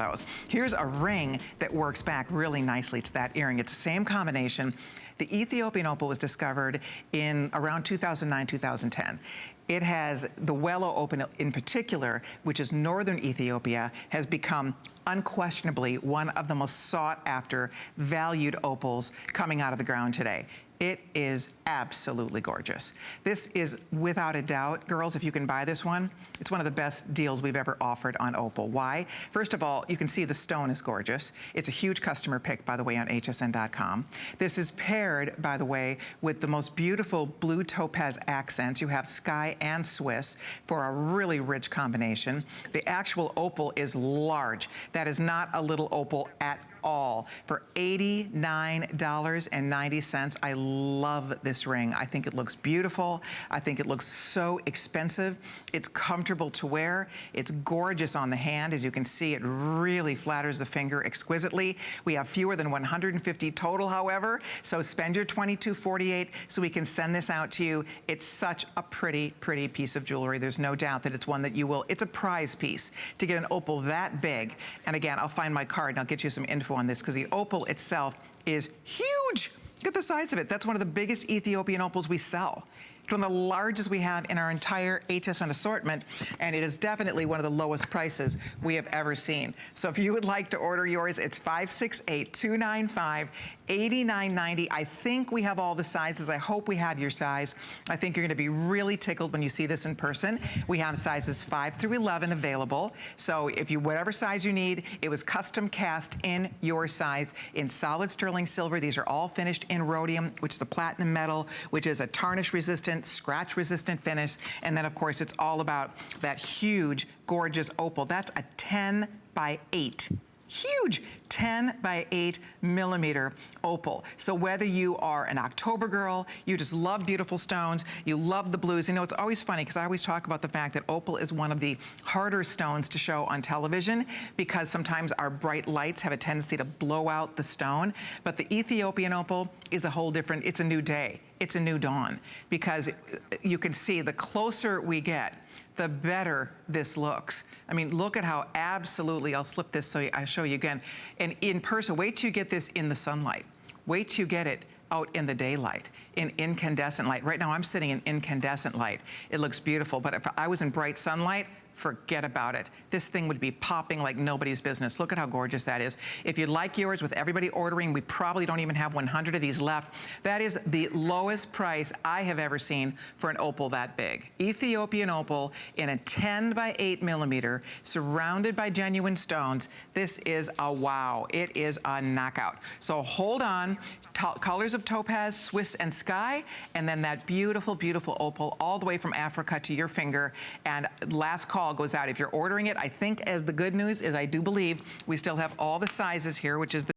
those. Here's a ring that works back really nicely to that earring. It's the same combination. The Ethiopian opal was discovered in around 2009, 2010. It has the Wello opal in particular, which is northern Ethiopia, has become unquestionably one of the most sought after, valued opals coming out of the ground today. It is absolutely gorgeous. This is without a doubt, girls, if you can buy this one, it's one of the best deals we've ever offered on opal. Why? First of all, you can see the stone is gorgeous. It's a huge customer pick, by the way, on hsn.com. This is paired, by the way, with the most beautiful blue topaz accents. You have sky and Swiss for a really rich combination. The actual opal is large. That is not a little opal at all. For $89.90. I love this ring. I think it looks beautiful. I think it looks so expensive. It's comfortable to wear. It's gorgeous on the hand. As you can see, it really flatters the finger exquisitely. We have fewer than 150 total, however, so spend your $22.48 so we can send this out to you. It's such a pretty, pretty piece of jewelry. There's no doubt that it's one that you will, it's a prize piece to get an opal that big. And again, I'll find my card and I'll get you some info on this because the opal itself is huge. Look at the size of it. That's one of the biggest Ethiopian opals we sell. It's one of the largest we have in our entire HSN assortment, and it is definitely one of the lowest prices we have ever seen. So if you would like to order yours, it's 568-295-8990. I think we have all the sizes. I hope we have your size. I think you're gonna be really tickled when you see this in person. We have sizes 5 through 11 available. So if you, whatever size you need, it was custom cast in your size in solid sterling silver. These are all finished in rhodium, which is a platinum metal, which is a tarnish resistant, scratch resistant finish. And then of course it's all about that huge, gorgeous opal. That's a 10 by 8. Huge 10 by 8 millimeter opal. So whether you are an October girl, you just love beautiful stones, you love the blues. You know, it's always funny because I always talk about the fact that opal is one of the harder stones to show on television because sometimes our bright lights have a tendency to blow out the stone. But the Ethiopian opal is a whole different, it's a new day. It's a new dawn because you can see the closer we get, the better this looks. I mean, look at how absolutely, I'll slip this so I show you again. And in person, wait till you get this in the sunlight. Wait till you get it out in the daylight, in incandescent light. Right now I'm sitting in incandescent light. It looks beautiful, but if I was in bright sunlight, forget about it. This thing would be popping like nobody's business. Look at how gorgeous that is. If you'd like yours, with everybody ordering, we probably don't even have 100 of these left. That is the lowest price I have ever seen for an opal that big. Ethiopian opal in a 10 by 8 millimeter, surrounded by genuine stones. This is a wow. It is a knockout. So hold on. Colors of topaz, Swiss, and sky, and then that beautiful, beautiful opal all the way from Africa to your finger. And last call goes out. If you're ordering it, I think as the good news is I do believe we still have all the sizes here, which is the